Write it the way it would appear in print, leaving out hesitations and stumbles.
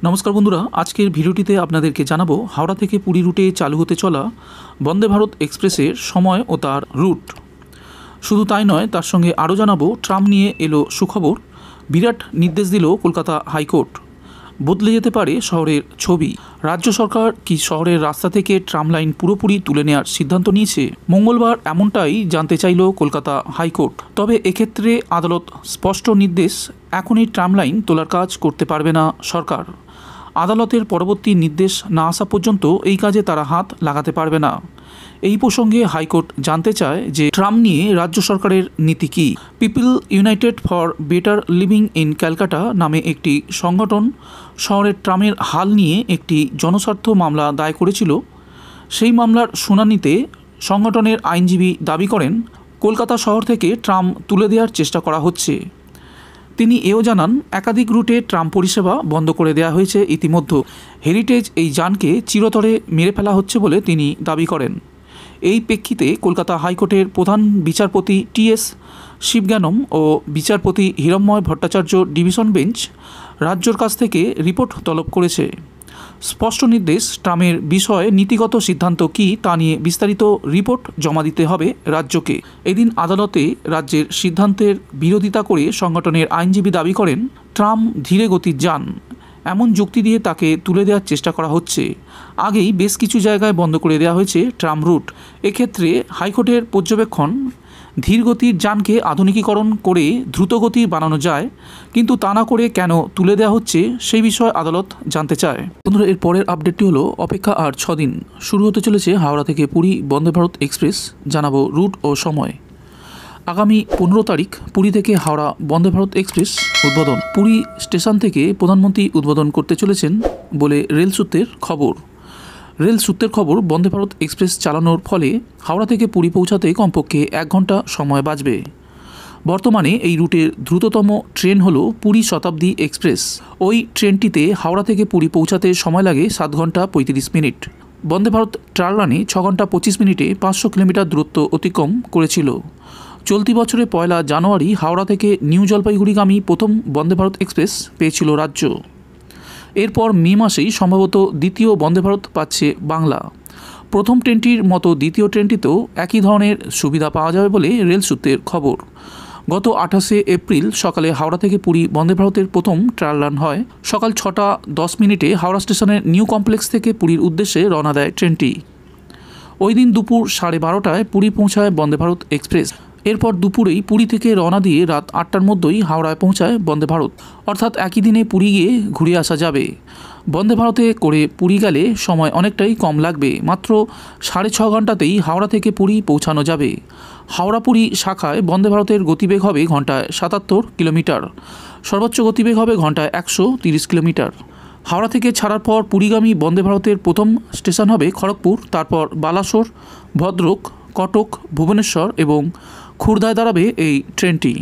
নমস্কার বন্ধুরা, আজকের ভিডিওটিতে আপনাদেরকে জানাবো হাওড়া থেকে পুরী রুটে চালু হতে চলা বন্দে ভারত এক্সপ্রেসের সময় ও তার রুট। শুধু তাই নয়, তার সঙ্গে আরও জানাবো ট্রাম নিয়ে এলো সুখবর। বিরাট নির্দেশ দিল কলকাতা হাইকোর্ট। বদলে যেতে পারে শহরের ছবি। রাজ্য সরকার কি শহরের রাস্তা থেকে ট্রাম লাইন পুরোপুরি তুলে নেওয়ার সিদ্ধান্ত নিয়েছে? মঙ্গলবার এমনটাই জানতে চাইল কলকাতা হাইকোর্ট। তবে এক্ষেত্রে আদালত স্পষ্ট নির্দেশ, এখনই ট্রাম লাইন তোলার কাজ করতে পারবে না সরকার। আদালতের পরবর্তী নির্দেশ না আসা পর্যন্ত এই কাজে তারা হাত লাগাতে পারবে না। এই প্রসঙ্গে হাইকোর্ট জানতে চায় যে ট্রাম নিয়ে রাজ্য সরকারের নীতি কী। People united for better living in Calcutta নামে একটি সংগঠন শহরের ট্রামের হাল নিয়ে একটি জনস্বার্থ মামলা দায় করেছিল। সেই মামলার শুনানিতে সংগঠনের আইনজীবী দাবি করেন, কলকাতা শহর থেকে ট্রাম তুলে দেওয়ার চেষ্টা করা হচ্ছে। তিনি এও জানান, একাধিক রুটে ট্রাম পরিষেবা বন্ধ করে দেওয়া হয়েছে ইতিমধ্যে। হেরিটেজ এই যানকে চিরতরে মেরে ফেলা হচ্ছে বলে তিনি দাবি করেন। এই প্রেক্ষিতে কলকাতা হাইকোর্টের প্রধান বিচারপতি টি.এস. শিবজ্ঞানম ও বিচারপতি হিরণ্ময় ভট্টাচার্য ডিভিশন বেঞ্চ রাজ্যর কাছ থেকে রিপোর্ট তলব করেছে। স্পষ্ট নির্দেশ, ট্রামের বিষয়ে নীতিগত সিদ্ধান্ত কী তা নিয়ে বিস্তারিত রিপোর্ট জমা দিতে হবে রাজ্যকে। এদিন আদালতে রাজ্যের সিদ্ধান্তের বিরোধিতা করে সংগঠনের আইনজীবী দাবি করেন, ট্রাম ধীরে গতির যান, এমন যুক্তি দিয়ে তাকে তুলে দেওয়ার চেষ্টা করা হচ্ছে। আগেই বেশ কিছু জায়গায় বন্ধ করে দেওয়া হয়েছে ট্রাম রুট। এক্ষেত্রে হাইকোর্টের পর্যবেক্ষণ, ধীরগতির যানকে আধুনিকীকরণ করে দ্রুতগতি বানানো যায়, কিন্তু তা না করে কেন তুলে দেওয়া হচ্ছে সেই বিষয়ে আদালত জানতে চায়। বন্ধুরা, এর পরের আপডেটটি হলো, অপেক্ষা আর 6 দিন, শুরু হতে চলেছে হাওড়া থেকে পুরী বন্দে ভারত এক্সপ্রেস। জানাবো রুট ও সময়। আগামী 15 তারিখ পুরী থেকে হাওড়া বন্দে ভারত এক্সপ্রেস উদ্বোধন। পুরী স্টেশন থেকে প্রধানমন্ত্রী উদ্বোধন করতে চলেছেন বলে রেল সূত্রের খবর। বন্দে ভারত এক্সপ্রেস চালানোর ফলে হাওড়া থেকে পুরী পৌঁছাতে কমপক্ষে 1 ঘন্টা সময় বাঁচবে। বর্তমানে এই রুটের দ্রুততম ট্রেন হলো পুরী শতাব্দী এক্সপ্রেস। ওই ট্রেনটিতে হাওড়া থেকে পুরী পৌঁছাতে সময় লাগে 7 ঘন্টা 35 মিনিট। বন্দে ভারত ট্রায়াল রানে 6 ঘন্টা 25 মিনিটে 500 কিলোমিটার দূরত্ব অতিক্রম করেছিল। চলতি বছরে 1 জানুয়ারি হাওড়া থেকে নিউ জলপাইগুড়িগামী প্রথম বন্দে ভারত এক্সপ্রেস পেয়েছিল রাজ্য। এরপর মে মাসেই সম্ভবত দ্বিতীয় বন্দে ভারত পাচ্ছে বাংলা। প্রথম ট্রেনটির মতো দ্বিতীয় ট্রেনটিতেও একই ধরনের সুবিধা পাওয়া যাবে বলে রেল সূত্রের খবর। গত 28 এপ্রিল সকালে হাওড়া থেকে পুরী বন্দে ভারতের প্রথম ট্রায়াল রান হয়। সকাল 6টা 10 মিনিটে হাওড়া স্টেশনের নিউ কমপ্লেক্স থেকে পুরীর উদ্দেশ্যে রওনা দেয় ট্রেনটি। ওই দিন দুপুর 12:30টায় পুরী পৌঁছায় বন্দে ভারত এক্সপ্রেস। এরপর দুপুরেই পুরী থেকে রওনা দিয়ে রাত 8টার মধ্যেই হাওড়ায় পৌঁছায় বন্দে ভারত। অর্থাৎ একই দিনে পুরী গিয়ে ঘুরে আসা যাবে। বন্দে ভারতে করে পুরী গেলে সময় অনেকটাই কম লাগবে। মাত্র 6.5 ঘন্টাতেই হাওড়া থেকে পুরী পৌঁছানো যাবে। হাওড়া পুরী শাখায় বন্দে ভারতের গতিবেগ হবে ঘন্টায় 77 কিলোমিটার। সর্বোচ্চ গতিবেগ হবে ঘন্টায় 130 কিলোমিটার। হাওড়া থেকে ছাড়ার পর পুরীগামী বন্দে ভারতের প্রথম স্টেশন হবে খড়গপুর, তারপর বালাসোর, ভদ্রক, কটক, ভুবনেশ্বর এবং খুর্দায় দাঁড়াবে এই ট্রেনটি।